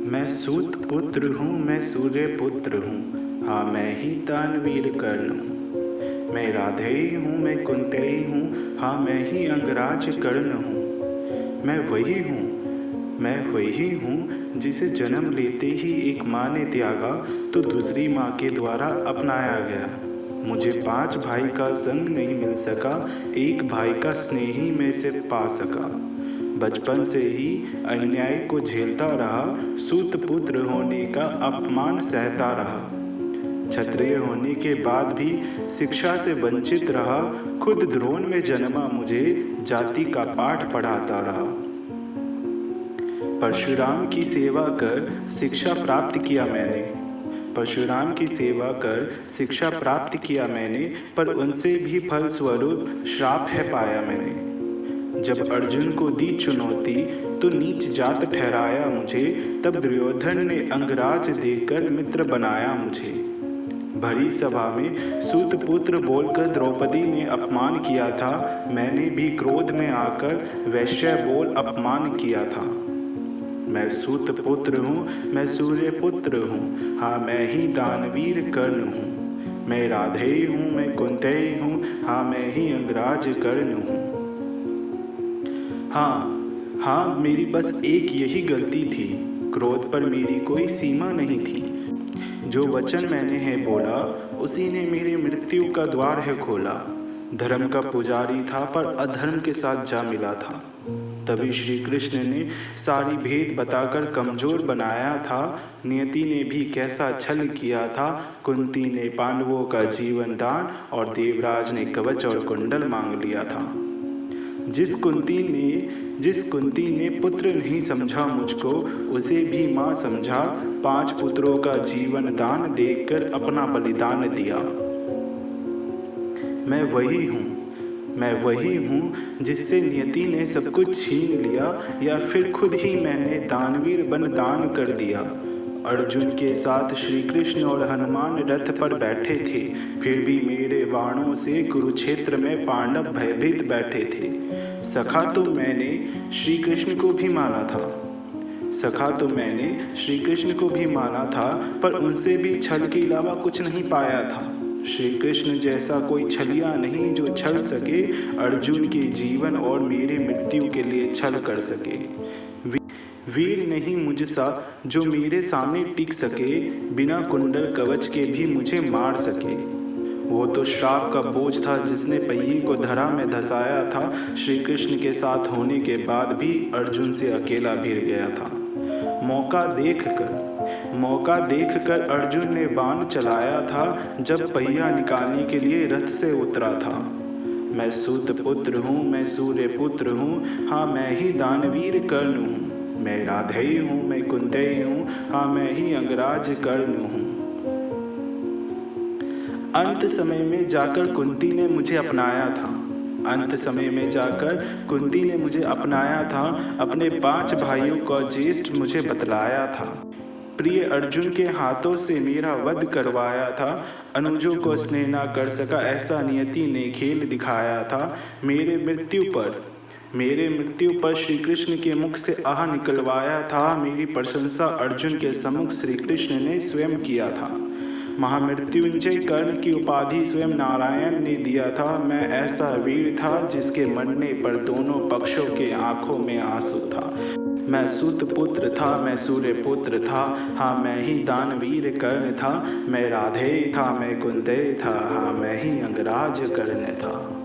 मैं सूत पुत्र हूँ, मैं सूर्य पुत्र हूँ, हाँ मैं ही दानवीर कर्ण हूँ। मैं राधेय हूँ, मैं कुंतेय हूँ, हाँ मैं ही अंगराज कर्ण हूँ। मैं वही हूँ जिसे जन्म लेते ही एक माँ ने त्यागा तो दूसरी माँ के द्वारा अपनाया गया। मुझे 5 भाई का संग नहीं मिल सका, एक भाई का स्नेह ही मैं से पा सका। बचपन से ही अन्याय को झेलता रहा, सूत पुत्र होने का अपमान सहता रहा। क्षत्रिय होने के बाद भी शिक्षा से वंचित रहा, खुद द्रोण में जन्मा मुझे जाति का पाठ पढ़ाता रहा। परशुराम की सेवा कर शिक्षा प्राप्त किया मैंने, परशुराम की सेवा कर शिक्षा प्राप्त किया मैंने, पर उनसे भी फल स्वरूप श्राप है पाया मैंने। जब अर्जुन को दी चुनौती तो नीच जात ठहराया मुझे, तब दुर्योधन ने अंगराज देकर मित्र बनाया मुझे। भरी सभा में सूत पुत्र बोलकर द्रौपदी ने अपमान किया था, मैंने भी क्रोध में आकर वैश्य बोल अपमान किया था। मैं सूत पुत्र हूँ, मैं सूर्य पुत्र हूँ, हाँ मैं ही दानवीर कर्ण हूँ। मैं राधेय हूँ, मैं कुंतेय हूँ, हाँ मैं ही अंगराज कर्ण हूँ। हाँ मेरी बस एक यही गलती थी, क्रोध पर मेरी कोई सीमा नहीं थी। जो वचन मैंने है बोला, उसी ने मेरी मृत्यु का द्वार है खोला। धर्म का पुजारी था पर अधर्म के साथ जा मिला था। तभी श्री कृष्ण ने सारी भेद बताकर कमजोर बनाया था। नियति ने भी कैसा छल किया था, कुंती ने पांडवों का जीवन दान और देवराज ने कवच और कुंडल मांग लिया था। जिस कुंती ने पुत्र नहीं समझा मुझको, उसे भी माँ समझा। 5 पुत्रों का जीवन दान देकर अपना बलिदान दिया। मैं वही हूँ जिससे नियति ने सब कुछ छीन लिया, या फिर खुद ही मैंने दानवीर बन दान कर दिया। अर्जुन के साथ श्री कृष्ण और हनुमान रथ पर बैठे थे, फिर भी मेरे बाणों से कुरुक्षेत्र में पांडव भयभीत बैठे थे। सखा तो मैंने श्री कृष्ण को भी माना था, पर उनसे भी छल के अलावा कुछ नहीं पाया था। श्री कृष्ण जैसा कोई छलिया नहीं जो छल सके, अर्जुन के जीवन और मेरे मृत्यु के लिए छल कर सके। वीर नहीं मुझसा जो मेरे सामने टिक सके, बिना कुंडल कवच के भी मुझे मार सके। वो तो श्राप का बोझ था जिसने पहिए को धरा में धसाया था। श्री कृष्ण के साथ होने के बाद भी अर्जुन से अकेला भिड़ गया था। मौका देखकर अर्जुन ने बाण चलाया था, जब पहिया निकालने के लिए रथ से उतरा था। मैं सूत पुत्र हूँ, मैं सूर्य पुत्र हूँ, हाँ मैं ही दानवीर कर्ण हूँ। मैं राधेय हूँ, मैं कुंतेय हूँ, हाँ मैं ही अंगराज कर्ण हूँ। अंत समय में जाकर कुंती ने मुझे अपनाया था। अपने 5 भाइयों का ज्येष्ठ मुझे बतलाया था। प्रिय अर्जुन के हाथों से मेरा वध करवाया था। अनुजों को स्नेह न कर सका ऐसा नियति ने खेल दिखाया था। मेरे मृत्यु पर श्री कृष्ण के मुख से आह निकलवाया था। मेरी प्रशंसा अर्जुन के सम्मुख श्री कृष्ण ने स्वयं किया था। महामृत्युंजय कर्ण की उपाधि स्वयं नारायण ने दिया था। मैं ऐसा वीर था जिसके मरने पर दोनों पक्षों के आंखों में आंसू था। मैं सूत पुत्र था, मैं सूर्य पुत्र था, हाँ मैं ही दानवीर कर्ण था। मैं राधेय था, मैं कुंतेय था, हाँ मैं ही अंगराज कर्ण था।